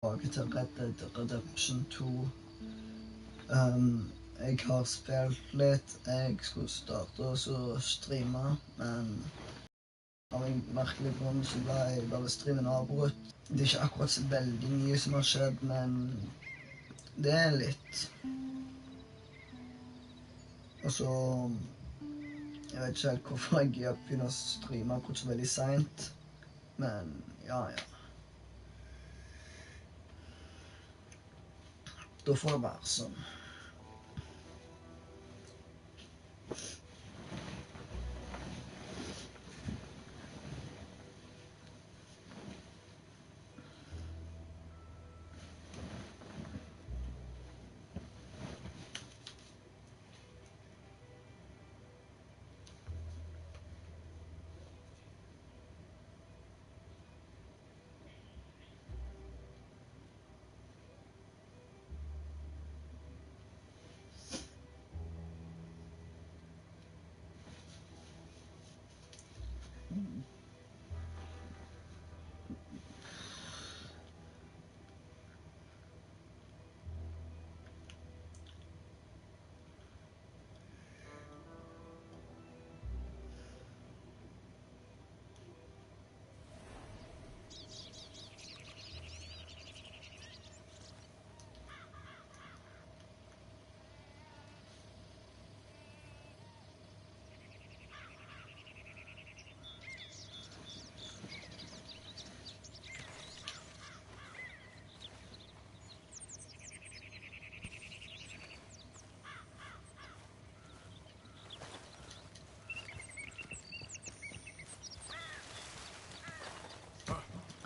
Tilbake til Dead Redemption 2. Jeg har spilt litt. Jeg skulle starte å streame, men av en merkelig grunn så ble streamen avbrutt. Det er ikke akkurat så veldig mye som har skjedd, men det er litt. Og så jeg vet ikke helt hvorfor jeg begynner å streame akkurat så veldig sent, men ja. Da får det være sånn.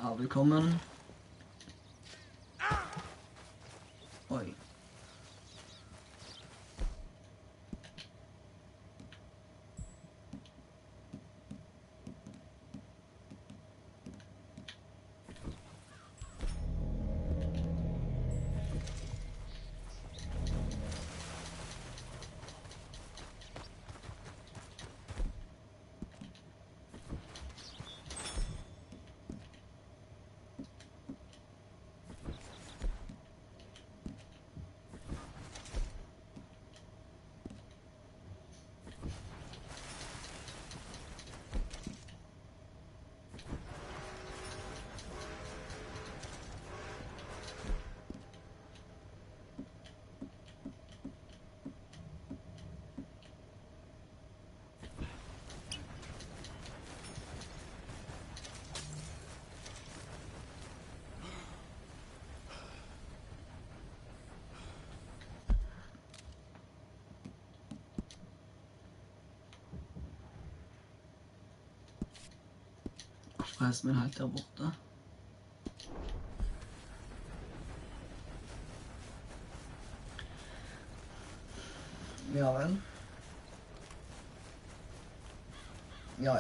Ja, velkommen. Oi. Forresten min helt der borte. Ja vel. Ja.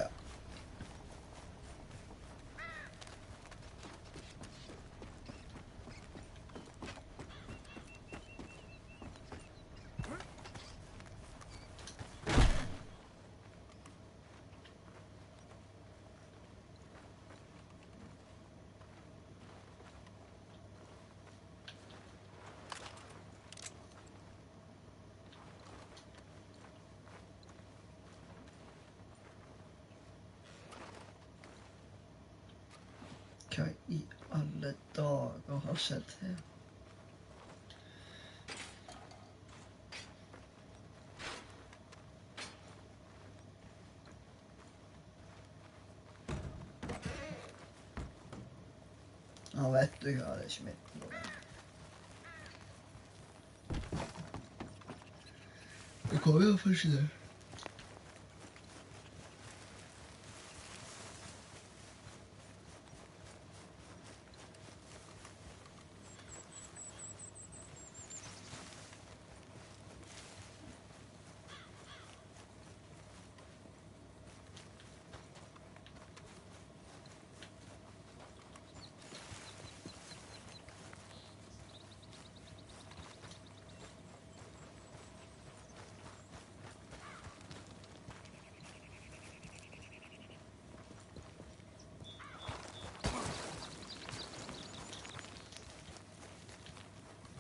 Hva i alle dager har skjedd her? Ja, vet du hva, det er ikke mitt problem. Det kommer i hvert fall ikke det.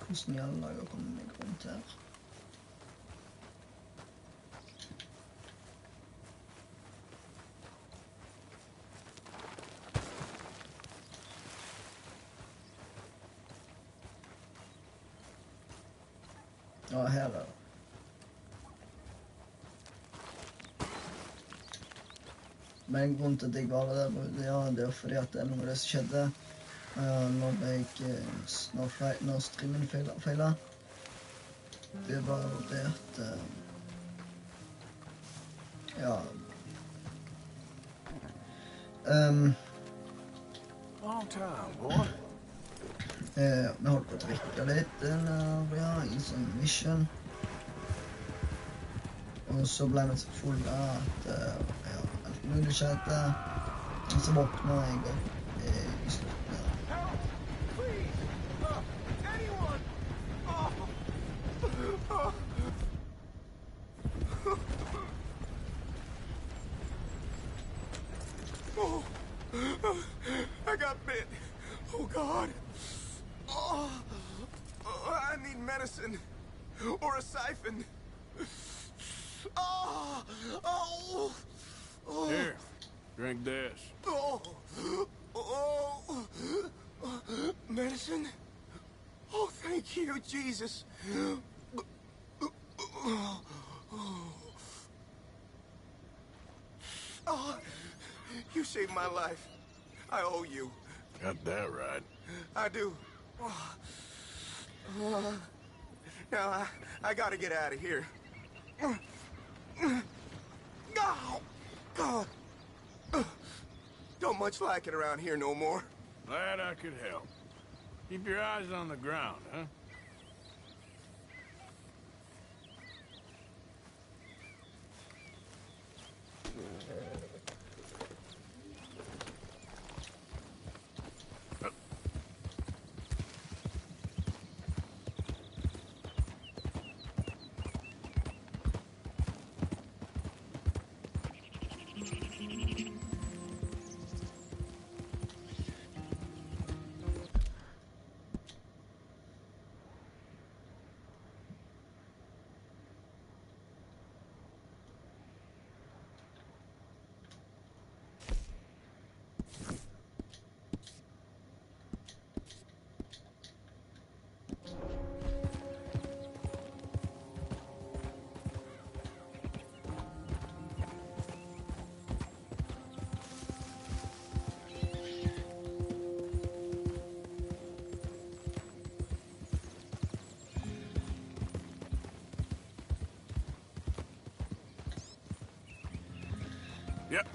Hvordan i alle dager kommer jeg rundt her? Ja, her er det. Men grunnen til at jeg var der, ja, det er fordi at det er noe av det som skjedde når streamen feilet. Det var det at, ja. Long time, boy. Vi holdt på å drikke litt, ja, i sånn mission. Og så ble vi så fulle at, ja, alt mulig skjedde. Og så våkna jeg opp i slutten. I got bit. Oh, God. Oh, I need medicine. Or a siphon. Oh, oh, oh. Here, drink this. Oh, oh, medicine? Oh, thank you, Jesus. Oh, you saved my life. I owe you. Got that right. I do. Now, I gotta get out of here. Oh, God. Don't much like it around here no more. Glad I could help. Keep your eyes on the ground, huh? Yep.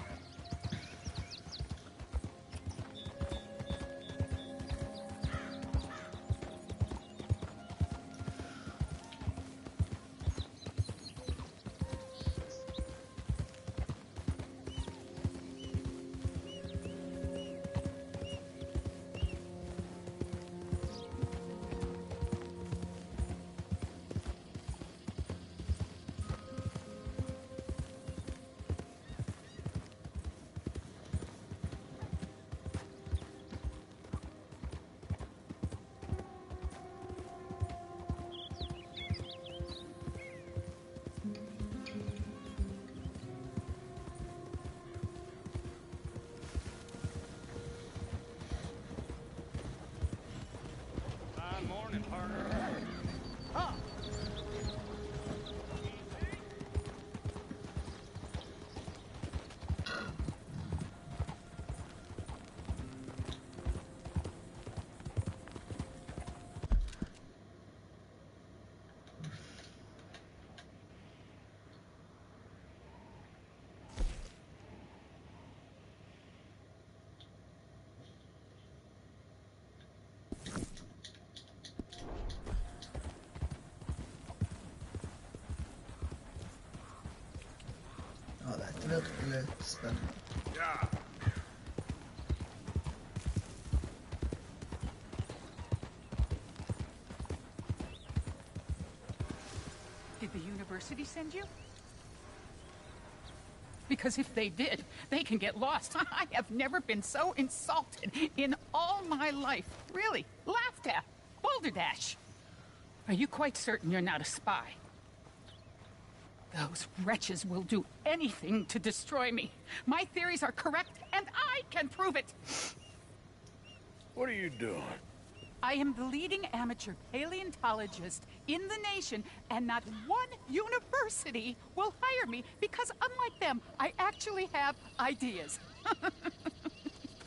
Morning, partner. Huh. Ja, det er virkelig spennende. Yeah. Did the university send you? Because if they did, they can get lost. I have never been so insulted in all my life. Really, laughed at. Balderdash. Are you quite certain you're not a spy? Those wretches will do anything to destroy me. My theories are correct, and I can prove it. What are you doing? I am the leading amateur paleontologist in the nation, and not one university will hire me because, unlike them, I actually have ideas.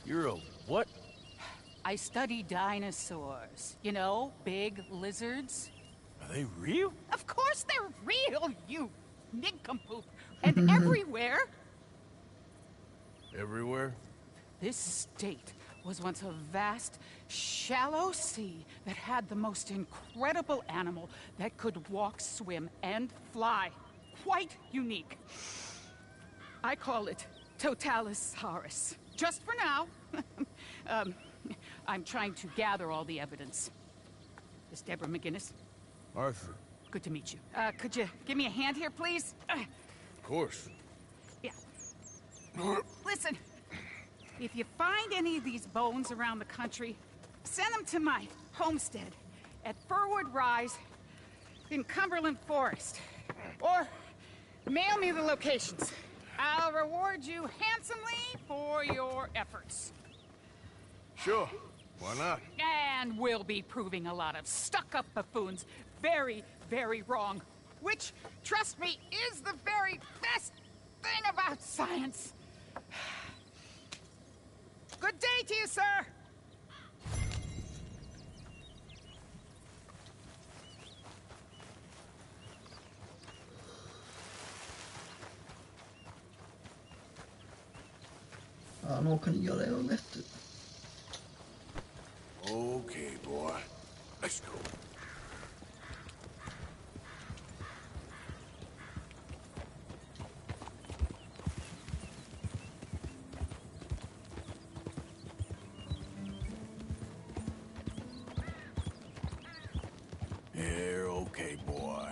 You're a what? I study dinosaurs. You know, big lizards. Are they real? Of course they're real, you nincompoop. And everywhere. Everywhere? This state was once a vast, shallow sea that had the most incredible animal that could walk, swim, and fly. Quite unique. I call it Totalisaurus. Just for now. I'm trying to gather all the evidence. This Deborah McGinnis. Arthur. Good to meet you. Could you give me a hand here, please? Of course. Yeah. Listen, if you find any of these bones around the country, send them to my homestead at Furwood Rise in Cumberland Forest. Or mail me the locations. I'll reward you handsomely for your efforts. Sure. Why not? And we'll be proving a lot of stuck-up buffoons very, very wrong. Which, trust me, is the very best thing about science. Good day to you, sir! Nå kan jeg gjøre det jo, vet du. Okay, boy. Let's go. Here, okay, boy.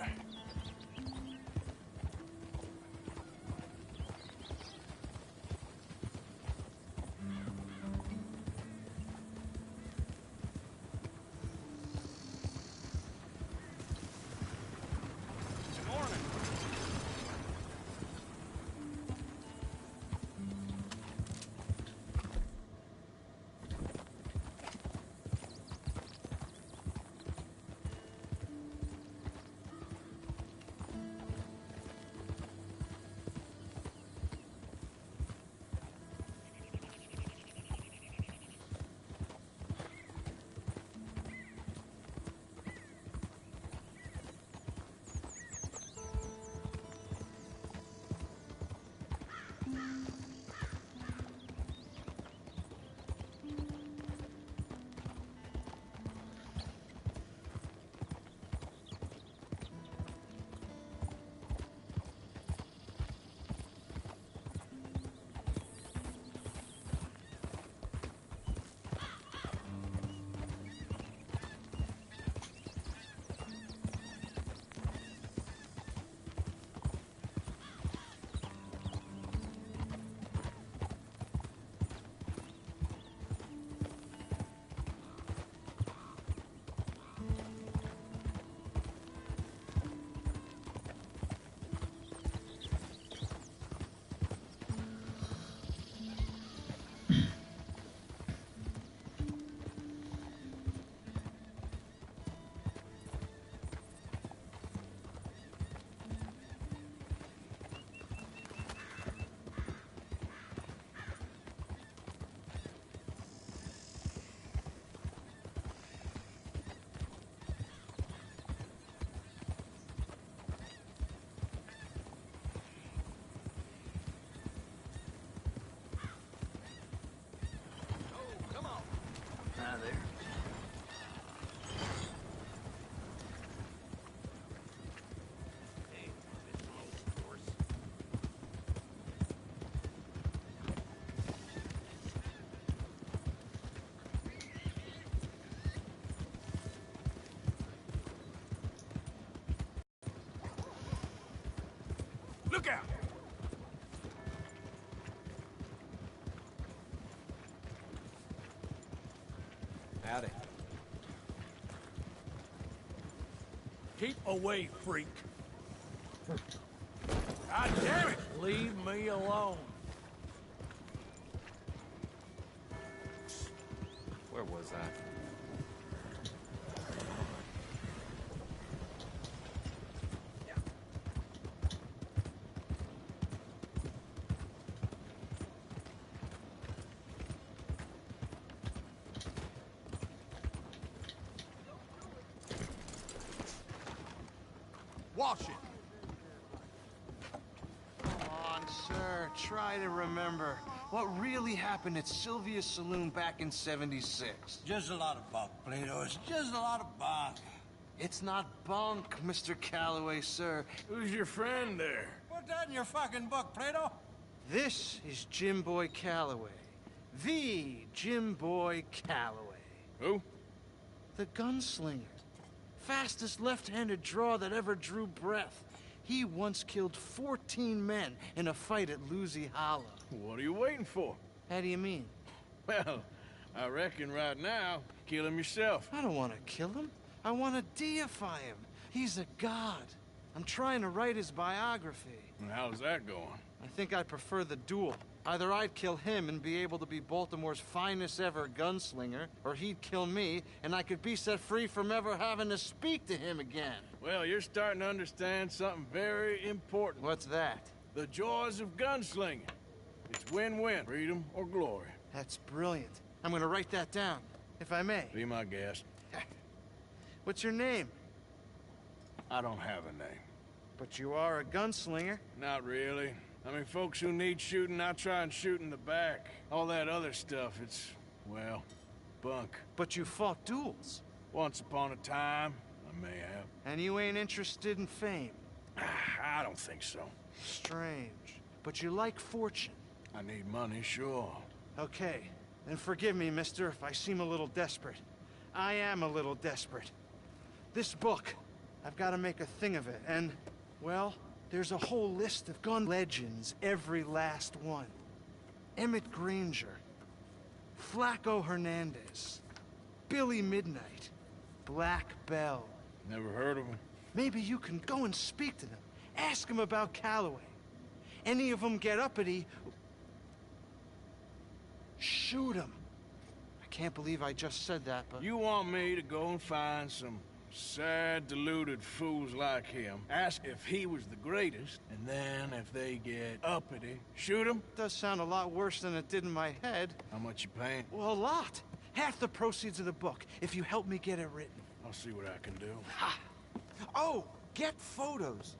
Look out! Howdy. Keep away, freak. God damn it! Leave me alone. Where was I? Watch it. Come on, sir. Try to remember what really happened at Sylvia's Saloon back in '76. Just a lot of bunk, Plato. It's just a lot of bunk. It's not bunk, Mr. Calloway, sir. Who's your friend there? Put that in your fucking book, Plato. This is Jim Boy Calloway. The Jim Boy Calloway. Who? The gunslinger. Fastest left-handed draw that ever drew breath. He once killed 14 men in a fight at Lucy Hollow. What are you waiting for? How do you mean? Well, I reckon right now, kill him yourself. I don't want to kill him. I want to deify him. He's a god. I'm trying to write his biography. And how's that going? I think I prefer the duel. Either I'd kill him and be able to be Baltimore's finest ever gunslinger, or he'd kill me and I could be set free from ever having to speak to him again. Well, you're starting to understand something very important. What's that? The joys of gunslinging. It's win-win, freedom or glory. That's brilliant. I'm gonna write that down, if I may. Be my guest. What's your name? I don't have a name. But you are a gunslinger. Not really. I mean, folks who need shooting, I try and shoot in the back. All that other stuff, it's, well, bunk. But you fought duels. Once upon a time, I may have. And you ain't interested in fame. I don't think so. Strange. But you like fortune. I need money, sure. Okay. Then forgive me, mister, if I seem a little desperate. I am a little desperate. This book, I've got to make a thing of it, and, well, there's a whole list of gun legends, every last one. Emmett Granger, Flaco Hernandez, Billy Midnight, Black Bell. Never heard of him. Maybe you can go and speak to them. Ask them about Calloway. Any of them get uppity, shoot them. I can't believe I just said that, but... You want me to go and find some sad, deluded fools like him, ask if he was the greatest, and then if they get uppity, shoot him? Does sound a lot worse than it did in my head. How much you paying? Well, a lot. Half the proceeds of the book, if you help me get it written. I'll see what I can do. Ha! Oh, get photos.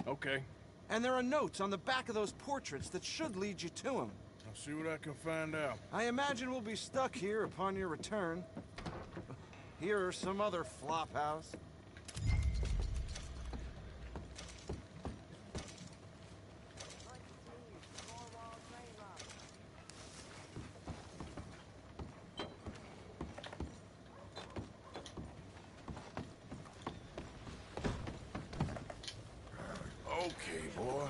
Okay. And there are notes on the back of those portraits that should lead you to him. I'll see what I can find out. I imagine we'll be stuck here upon your return. Here are some other flophouse. Okay, boy.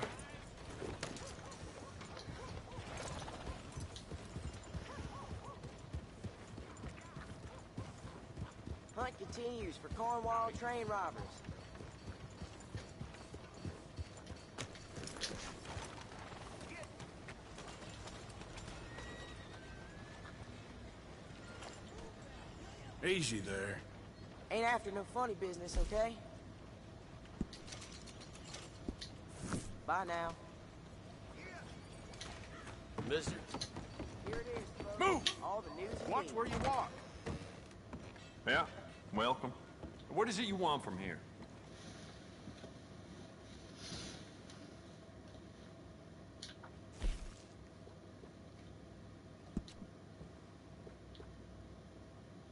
Hunt continues for Cornwall train robbers. Easy there. Ain't after no funny business, okay? Bye now. Mister. Here it is, folks. Move! All the news is Watch news. where you walk. Yeah, welcome. What is it you want from here?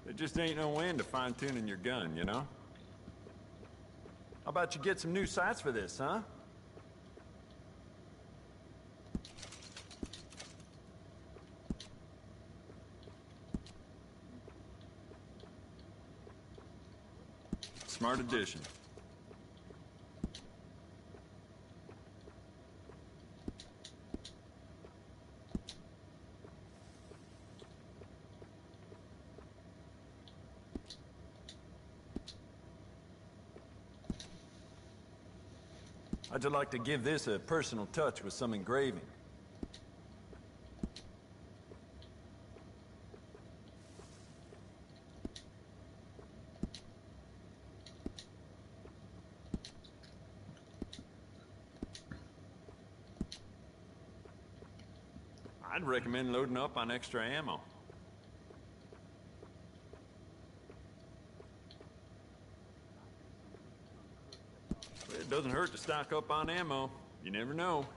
There just ain't no end to fine-tuning your gun, you know? How about you get some new sights for this, huh? Smart addition. I'd just like to give this a personal touch with some engraving. I'd recommend loading up on extra ammo. It doesn't hurt to stock up on ammo. You never know.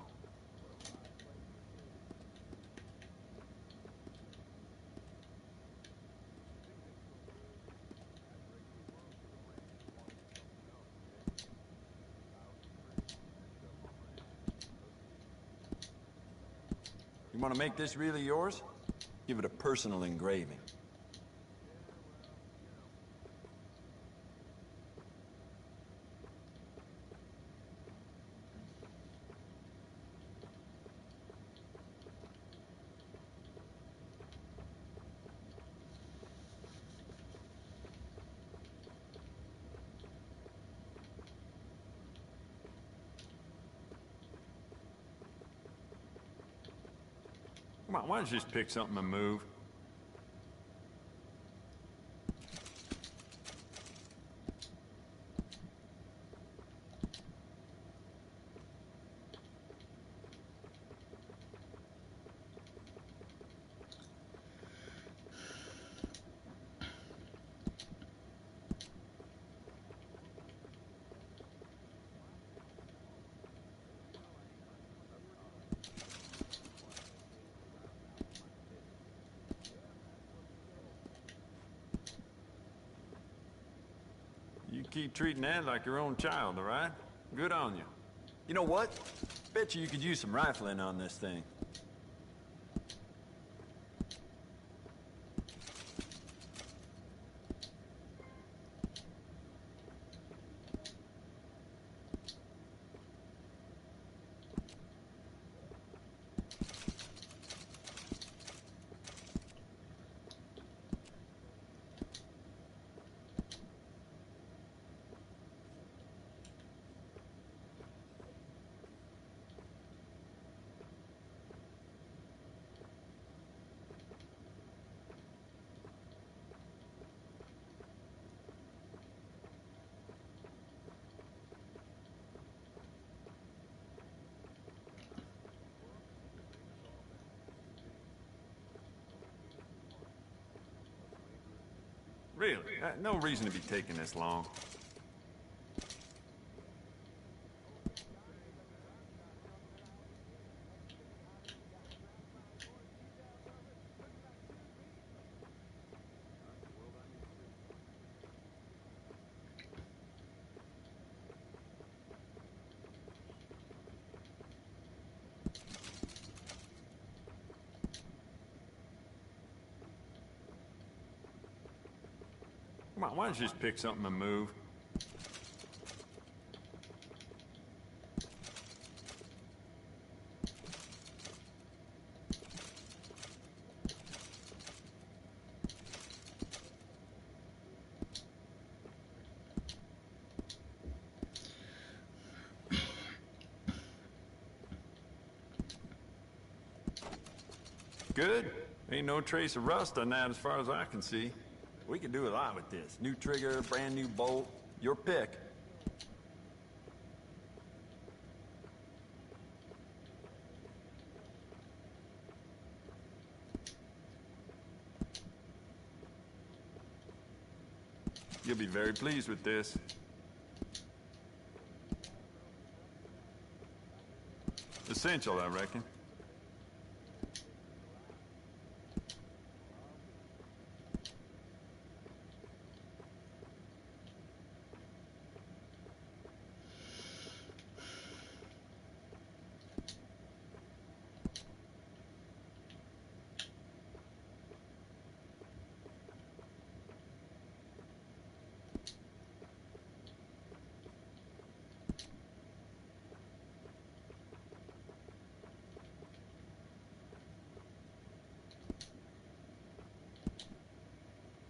You want to make this really yours? Give it a personal engraving. Come on, why don't you just pick something and move? You keep treating that like your own child, all right? Good on you. You know what? Bet you could use some rifling on this thing. Really? No reason to be taking this long. Come on, why don't you just pick something and move? Good. Ain't no trace of rust on that as far as I can see. We could do a lot with this. New trigger, brand new bolt, your pick. You'll be very pleased with this. Essential, I reckon.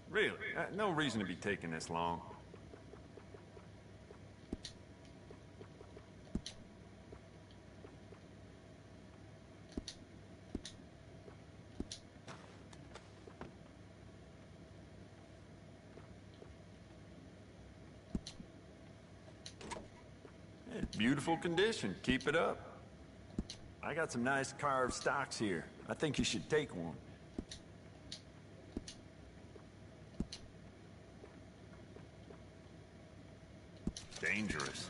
Really? No reason to be taking this long. Beautiful condition. Keep it up. I got some nice carved stocks here. I think you should take one. Dangerous.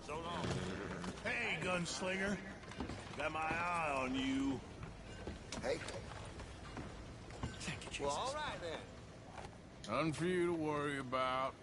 So long. Hey, gunslinger. Got my eye on you. Hey. Thank you, Jesus. Well, all right then. Nothing for you to worry about.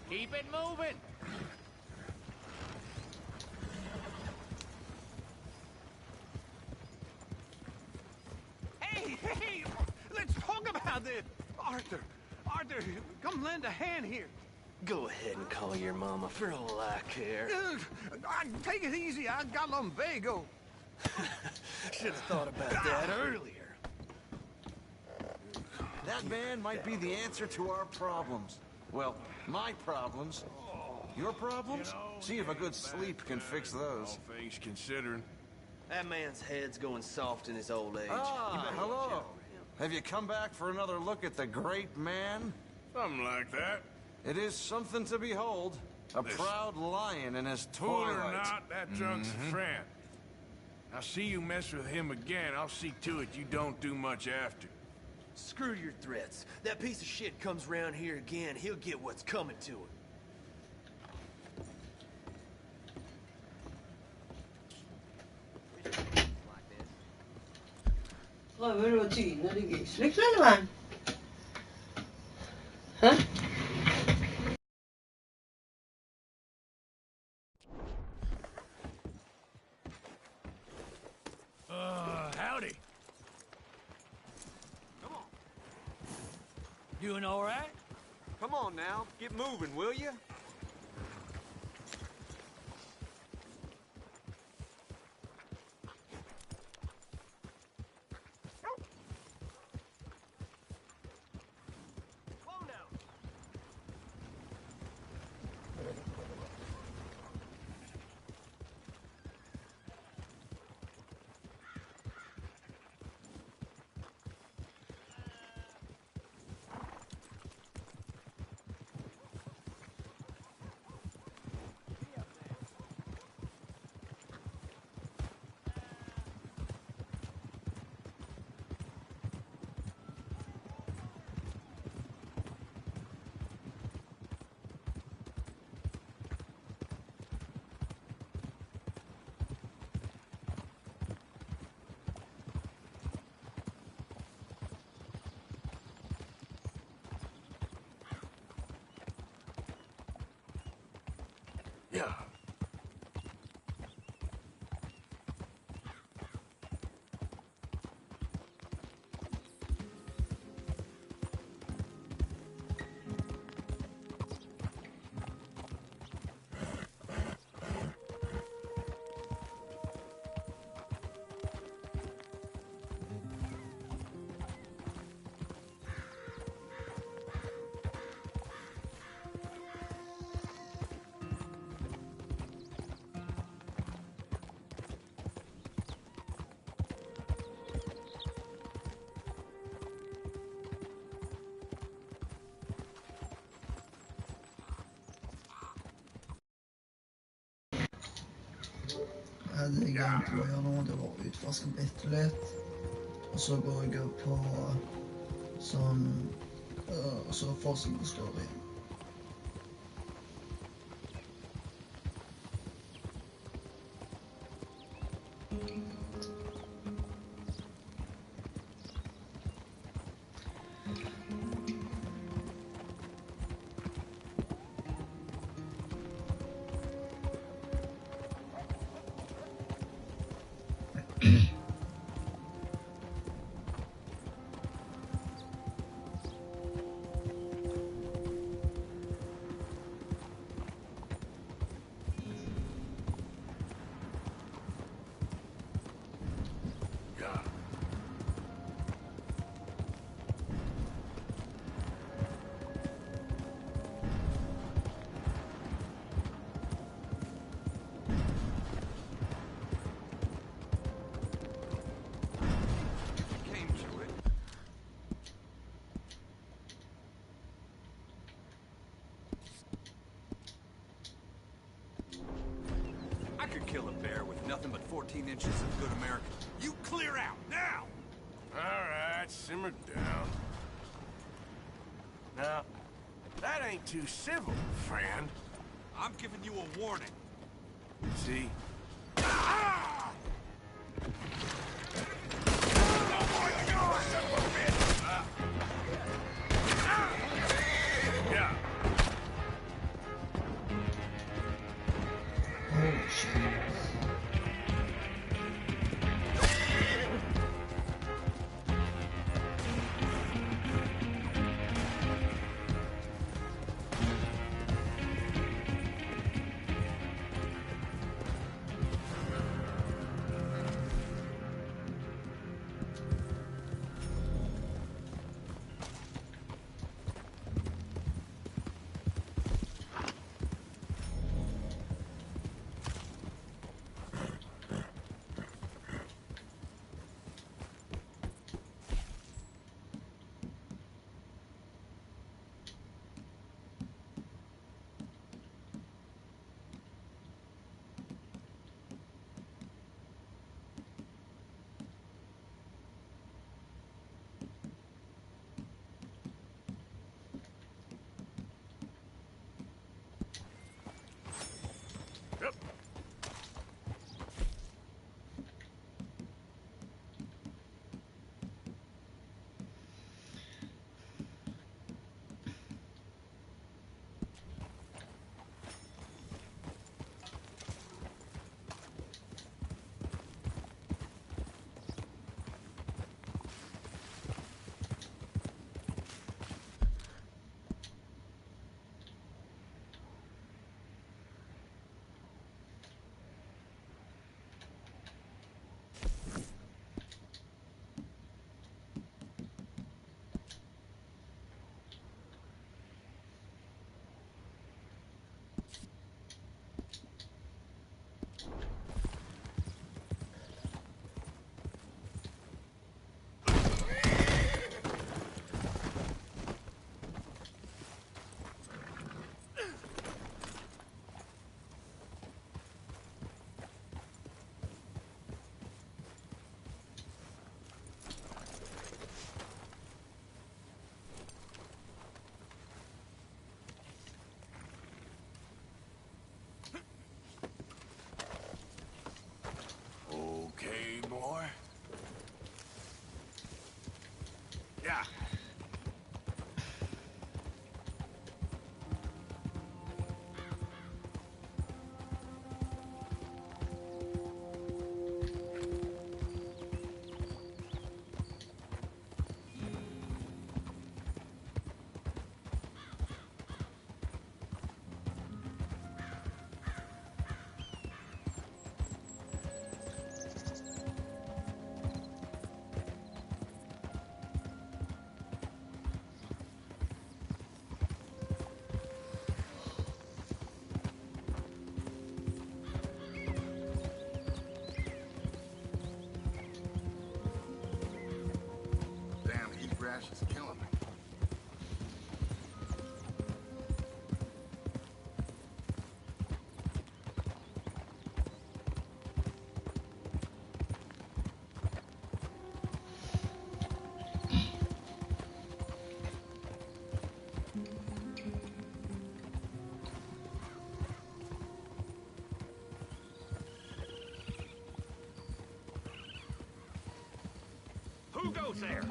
Keep it moving! Hey! Let's talk about this! Arthur, come lend a hand here. Go ahead and call your mama for all I care. Take it easy, I got lumbago. Should have thought about that earlier. That man might be the answer to our problems. Well, my problems. Your problems? See if a good sleep can fix those. All things considering. That man's head's going soft in his old age. Ah, hello. Have you come back for another look at the great man? Something like that. It is something to behold. A proud lion in his Fool or twilight. not, that drunk's a friend. I'll see you mess with him again. I'll see to it you don't do much after. Screw your threats. That piece of shit comes around here again, he'll get what's coming to him. Prøver du å tyne deg i slikklendevann? Hæ? Howdy. Come on. Doing all right? Come on now, get moving, will you? Yeah. Jeg hadde egentlig å gjøre noe, det var å utforske bitte litt. Og så går jeg opp på sånn, så forsker på storyen. I could kill a bear with nothing but 14 inches of good American. You clear out, now! All right, simmer down. Now, that ain't too civil, friend. I'm giving you a warning. See? Oh, shit. Yeah. trash is killing me. Who goes there?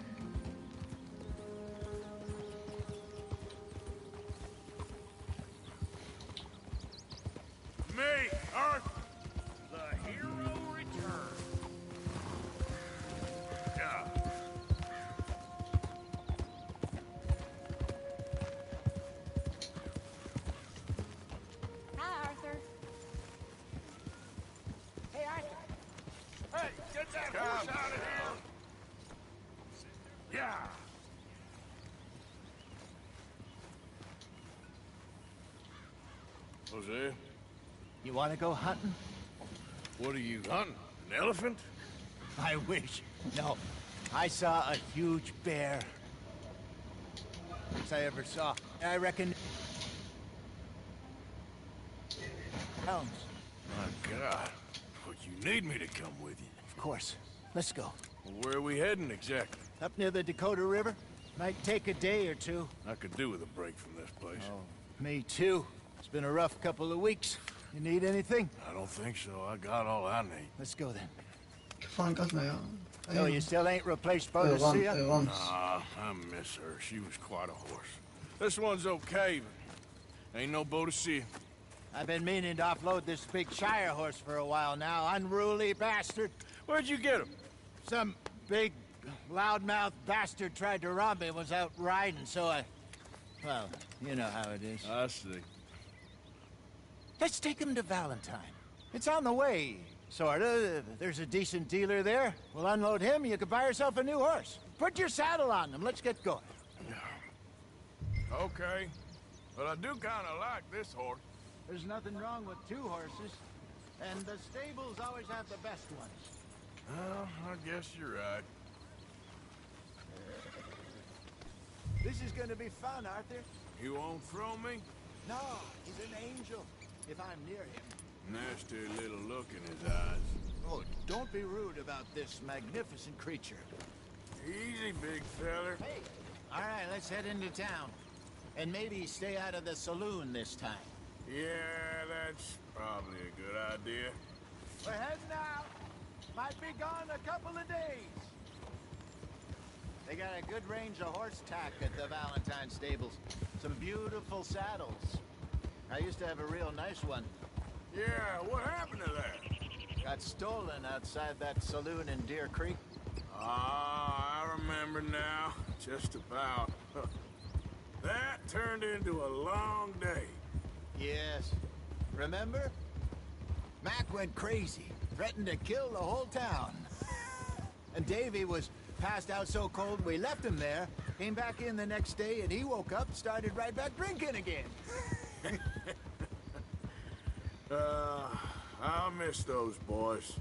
Me, Arthur. The hero returns. Yeah. Hi, Arthur. Hey, Arthur. Hey, get that horse out of here. Yeah. Jose, You want to go hunting? what are you hunting? An elephant? I wish. No. I saw a huge bear. Best I ever saw. I reckon... pounds. My God. But you need me to come with you. Of course. Let's go. Well, where are we heading exactly? Up near the Dakota River. Might take a day or two. I could do with a break from this place. Oh, me too. It's been a rough couple of weeks. You need anything? I don't think so. I got all I need. Let's go then. Fan gaat mee, ja. Oh, you still ain't replaced Boadicea? Nah, I miss her. She was quite a horse. This one's okay, but ain't no Boadicea. I've been meaning to offload this big Shire horse for a while now. Unruly bastard. Where'd you get him? Some big, loudmouth bastard tried to rob me and was out riding, so I... Well, you know how it is. I see. Let's take him to Valentine. It's on the way, sorta. There's a decent dealer there. We'll unload him, you can buy yourself a new horse. Put your saddle on him, let's get going. Okay. But I do kind of like this horse. There's nothing wrong with two horses, and the stables always have the best ones. Well, I guess you're right. This is gonna be fun, Arthur. You won't throw me? No, he's an angel, if I'm near him. Nasty little look in his eyes. Oh, don't be rude about this magnificent creature. Easy, big feller. Hey, all right, let's head into town. And maybe stay out of the saloon this time. Yeah, that's probably a good idea. We're heading out. Might be gone a couple of days. They got a good range of horse tack at the Valentine stables. Some beautiful saddles. I used to have a real nice one. Yeah, what happened to that? Got stolen outside that saloon in Deer Creek. Ah, I remember now. Just about. That turned into a long day. Yes. Remember? Mac went crazy, threatened to kill the whole town. And Davy was passed out so cold we left him there, came back in the next day, and he woke up, started right back drinking again. I'll miss those boys.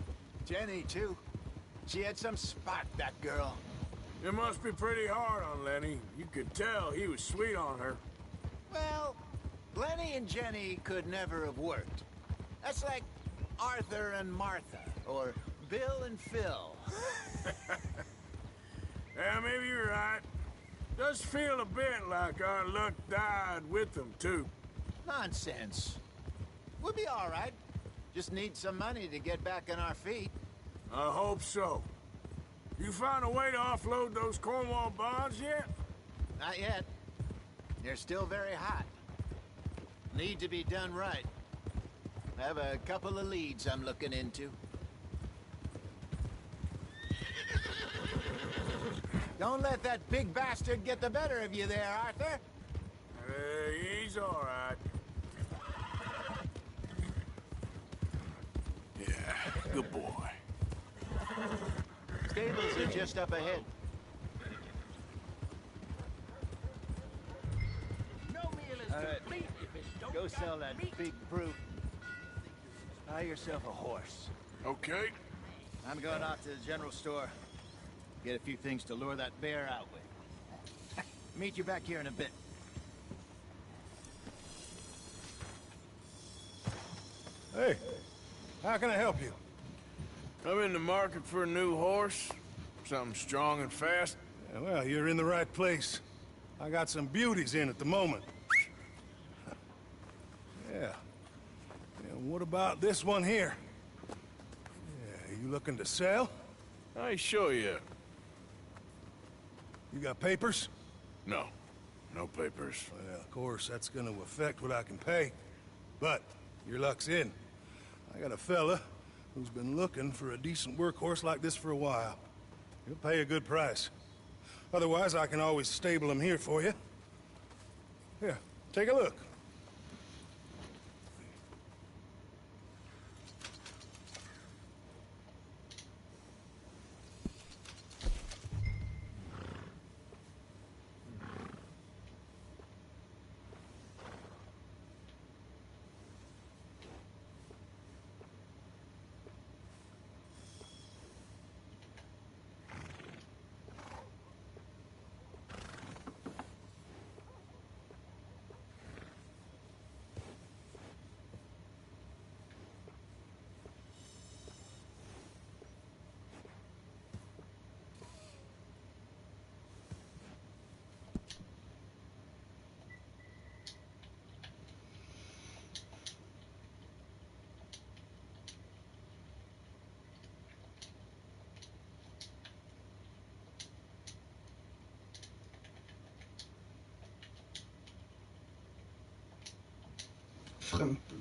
Jenny, too. She had some spot, that girl. It must be pretty hard on Lenny. You could tell he was sweet on her. Well, Lenny and Jenny could never have worked. That's like Arthur and Martha, or Bill and Phil. Yeah, maybe you're right. Does feel a bit like our luck died with them, too. Nonsense. We'll be all right. Just need some money to get back on our feet. I hope so. You found a way to offload those Cornwall bonds yet? Not yet. They're still very hot. Need to be done right. I have a couple of leads I'm looking into. Don't let that big bastard get the better of you there, Arthur. He's all right. Yeah, good boy. Stables are just up ahead. No meal is All right. complete if it don't Go got sell that meat. big brute. Buy yourself a horse. Okay. I'm going off to the general store. Get a few things to lure that bear out with. Meet you back here in a bit. Hey, how can I help you? I'm in the market for a new horse. Something strong and fast. Yeah, well, you're in the right place. I got some beauties in at the moment. Yeah. And what about this one here? Yeah, you looking to sell? I ain't sure yet. You got papers? No. No papers. Well, of course, that's gonna affect what I can pay. But your luck's in. I got a fella who's been looking for a decent workhorse like this for a while. He'll pay a good price. Otherwise, I can always stable him here for you. Here, take a look. Frempel.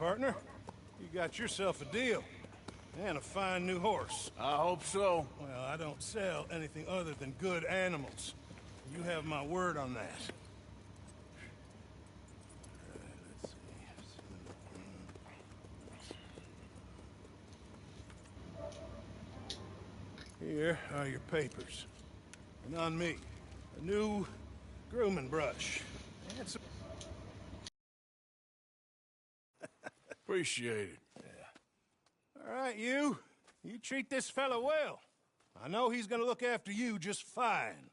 partner. You got yourself a deal. And a fine new horse. I hope so. Well, I don't sell anything other than good animals. You have my word on that. Let's see. Here are your papers. And on me, a new grooming brush. And some... Appreciate it. All right, you treat this fella well. I know he's gonna look after you just fine.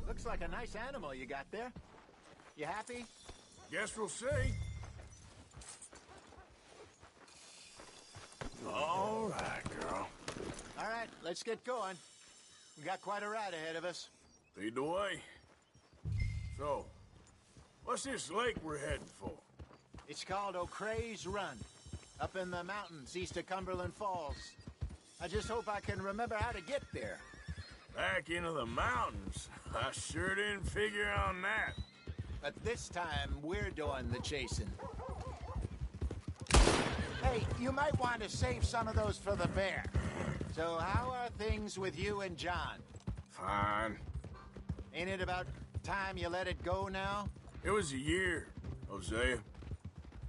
Looks like a nice animal you got there. You happy? Guess we'll see. All right, girl. All right, let's get going. We got quite a ride ahead of us. Lead the way. So, what's this lake we're heading for? It's called O'Creagh's Run, up in the mountains east of Cumberland Falls. I just hope I can remember how to get there. Back into the mountains? I sure didn't figure on that. But this time, we're doing the chasing. Hey, you might want to save some of those for the bear. So how are things with you and John? Fine. Ain't it about time you let it go now? It was a year, Hosea.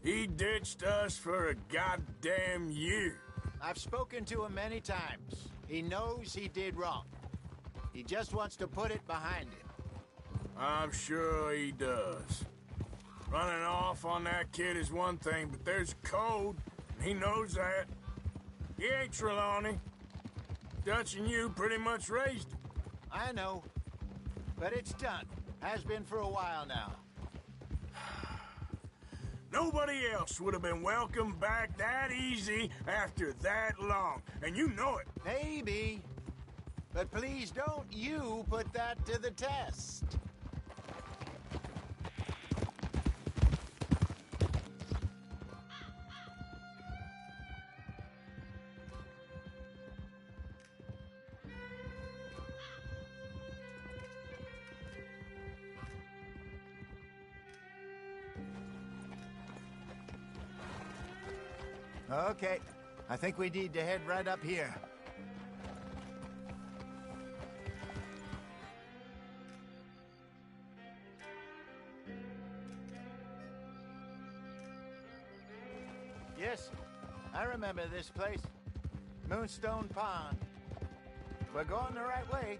He ditched us for a goddamn year. I've spoken to him many times. He knows he did wrong. He just wants to put it behind him. I'm sure he does. Running off on that kid is one thing, but there's code, and he knows that. He ain't Trelawney. Dutch and you pretty much raised him. I know, but it's done. Has been for a while now. Nobody else would have been welcomed back that easy after that long, and you know it. Maybe. But please don't you put that to the test. Okay, I think we need to head right up here. Yes, I remember this place. Moonstone Pond. We're going the right way.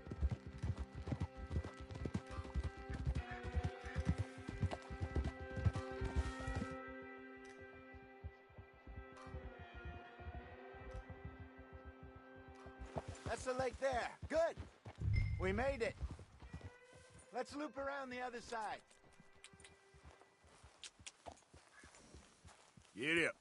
That's the lake there. Good. We made it. Let's loop around the other side. Get up.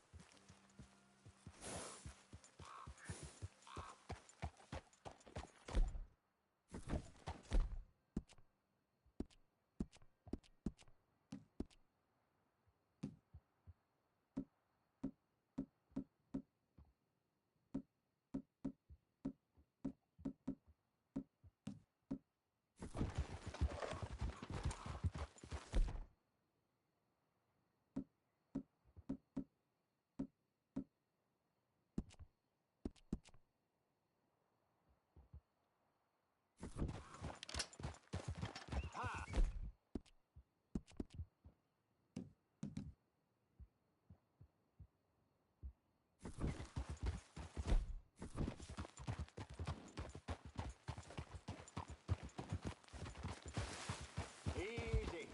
Easy.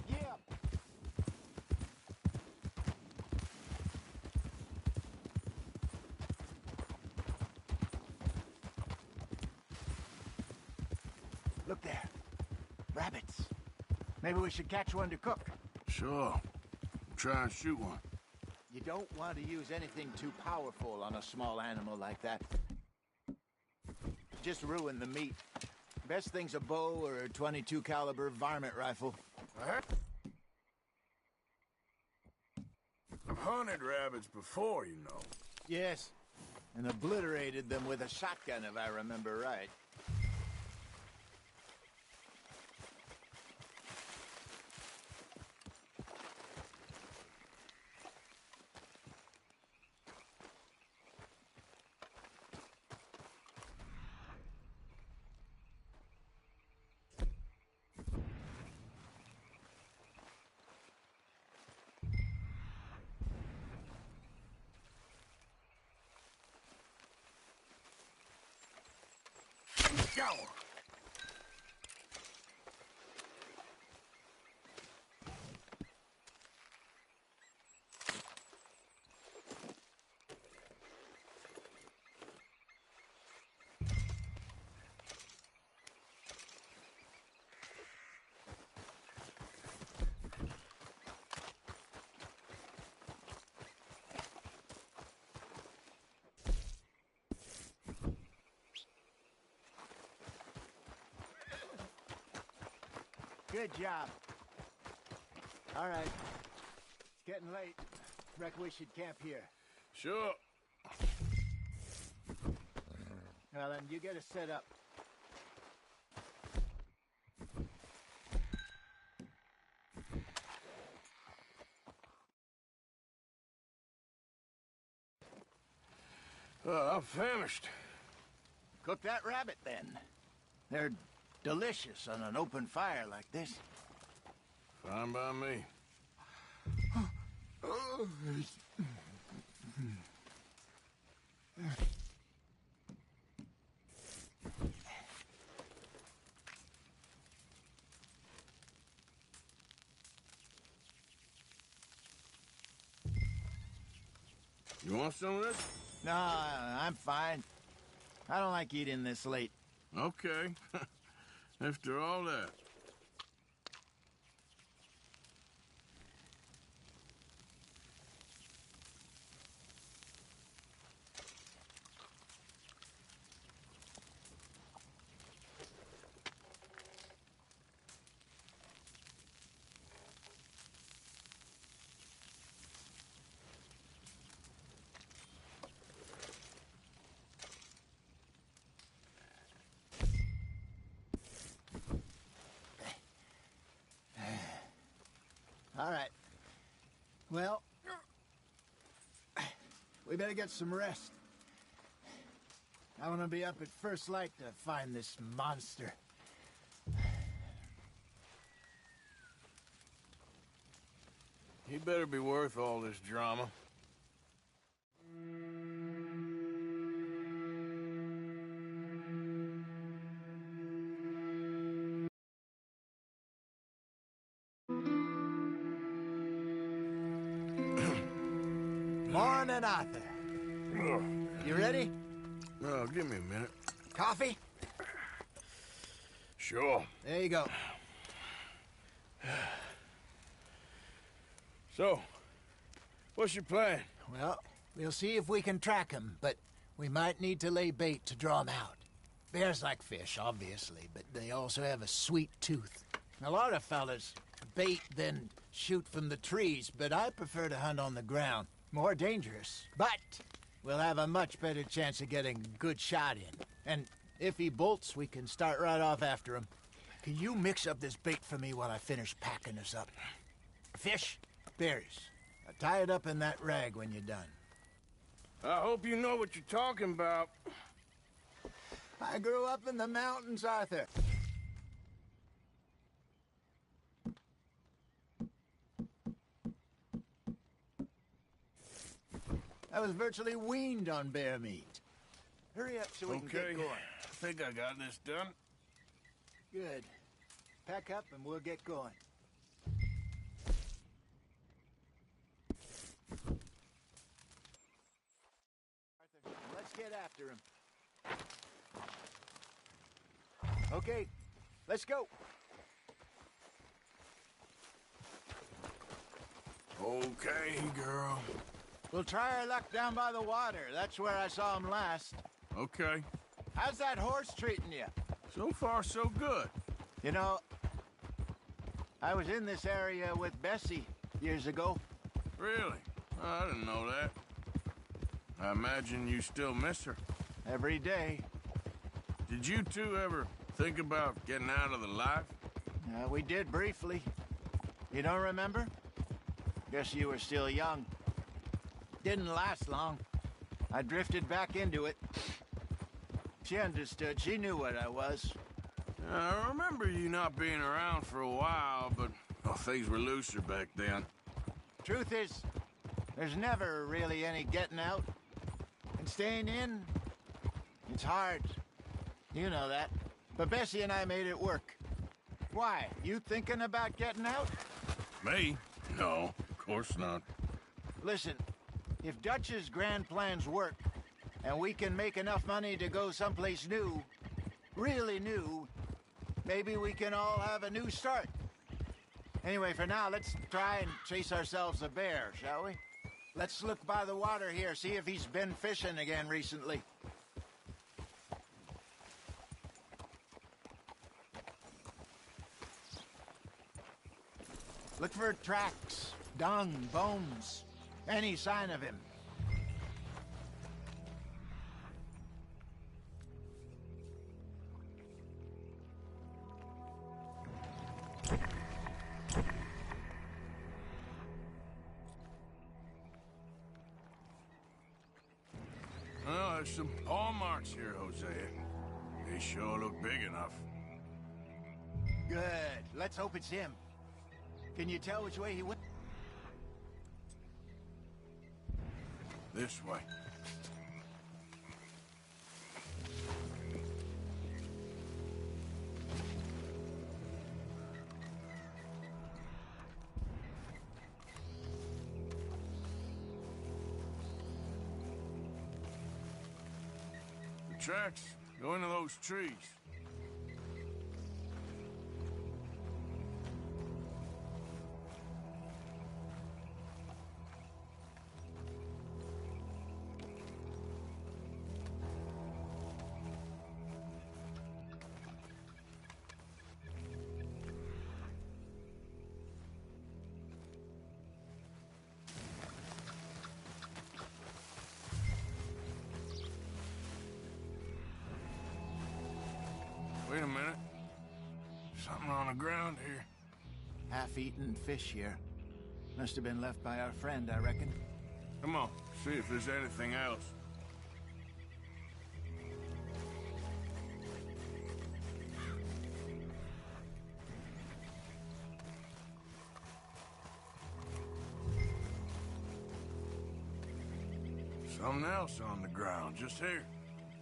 Yeah. Look there. Rabbits. Maybe we should catch one to cook. Sure. Try and shoot one. You don't want to use anything too powerful on a small animal like that. Just ruin the meat. Best thing's a bow or a 22 caliber varmint rifle. I've hunted rabbits before, you know. Yes, and obliterated them with a shotgun, if I remember right. Go! Good job. All right. It's getting late. Reckon we should camp here. Sure. Well, then, you get us set up. I'm famished. Cook that rabbit, then. They're delicious on an open fire like this. Fine by me. You want some of this? No, I'm fine. I don't like eating this late. Okay. After all that. All right. Well, we better get some rest. I want to be up at first light to find this monster. He better be worth all this drama. Morning, Arthur. You ready? Oh, give me a minute. Coffee? Sure. There you go. So, what's your plan? Well, we'll see if we can track him, but we might need to lay bait to draw him out. Bears like fish, obviously, but they also have a sweet tooth. A lot of fellas bait, then shoot from the trees, but I prefer to hunt on the ground. More dangerous, but we'll have a much better chance of getting a good shot in. And if he bolts, we can start right off after him. Can you mix up this bait for me while I finish packing this up? Fish, berries. I'll tie it up in that rag when you're done. I hope you know what you're talking about. I grew up in the mountains, Arthur. I was virtually weaned on bear meat. Hurry up so we can get going. I think I got this done. Good. Pack up and we'll get going. Arthur, let's get after him. Okay, let's go. Okay, girl. We'll try our luck down by the water. That's where I saw him last. Okay. How's that horse treating you? So far, so good. You know, I was in this area with Bessie years ago. Really? I didn't know that. I imagine you still miss her. Every day. Did you two ever think about getting out of the life? We did briefly. You don't remember? Guess you were still young. Didn't last long. I drifted back into it. She understood. She knew what I was. I remember you not being around for a while, but things were looser back then. Truth is, there's never really any getting out. And staying in, it's hard. You know that. But Bessie and I made it work. Why? You thinking about getting out? Me? No, of course not. Listen, if Dutch's grand plans work, and we can make enough money to go someplace new, really new, maybe we can all have a new start. Anyway, for now, let's try and chase ourselves a bear, shall we? Let's look by the water here, see if he's been fishing again recently. Look for tracks, dung, bones, any sign of him. Well, there's some paw marks here, Hosea. They sure look big enough. Good. Let's hope it's him. Can you tell which way he went? This way. The tracks go into those trees. Wait a minute. Something on the ground here. Half-eaten fish here. Must have been left by our friend, I reckon. Come on, see if there's anything else. Something else on the ground, just here.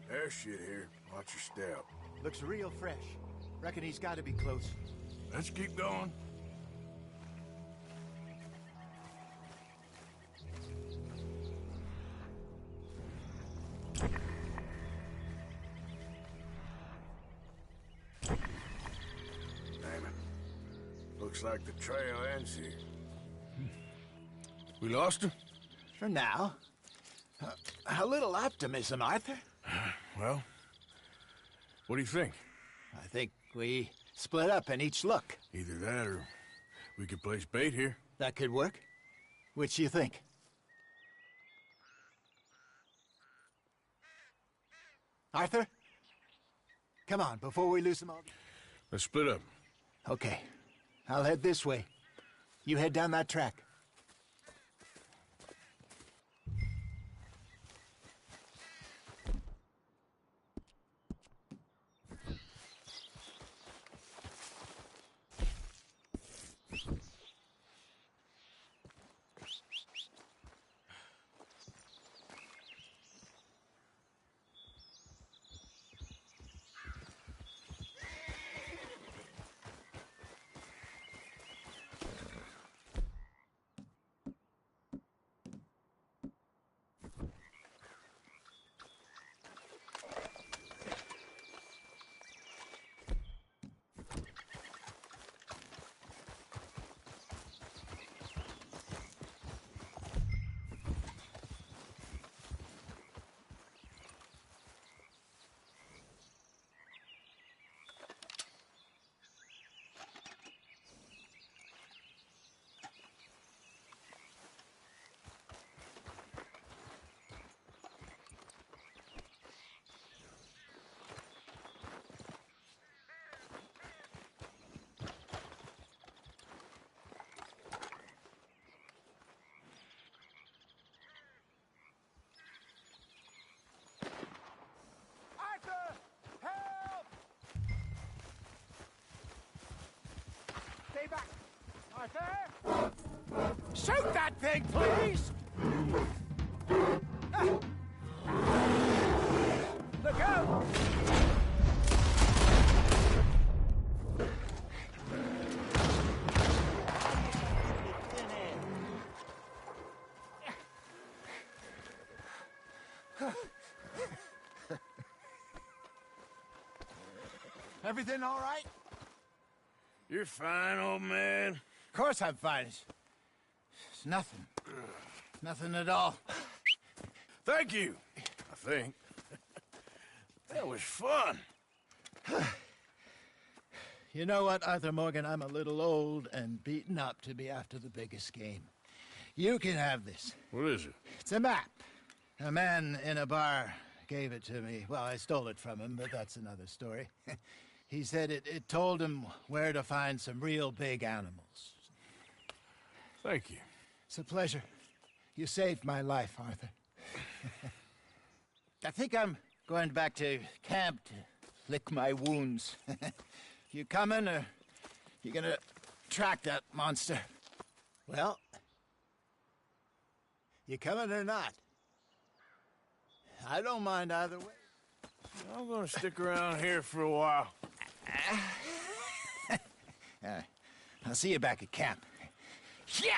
There's shit here. Watch your step. Looks real fresh. Reckon he's got to be close. Let's keep going. Damn it. Looks like the trail ends here. We lost him? For now. A little optimism, Arthur. Well, what do you think? I think we split up and each look. Either that or we could place bait here. That could work. Which do you think? Arthur? Come on, before we lose them all. Let's split up. Okay. I'll head this way. You head down that track. Arthur! Shoot that thing, please! Look out! Everything all right? You're fine, old man. Of course I'm fine. It's nothing. Nothing at all. Thank you, I think. That was fun. You know what, Arthur Morgan? I'm a little old and beaten up to be after the biggest game. You can have this. What is it? It's a map. A man in a bar gave it to me. Well, I stole it from him, but that's another story. He said it told him where to find some real big animals. Thank you. It's a pleasure. You saved my life, Arthur. I think I'm going back to camp to lick my wounds. You coming, or you gonna track that monster? Well, you coming or not? I don't mind either way. I'm gonna stick around here for a while. I'll see you back at camp. Yeah!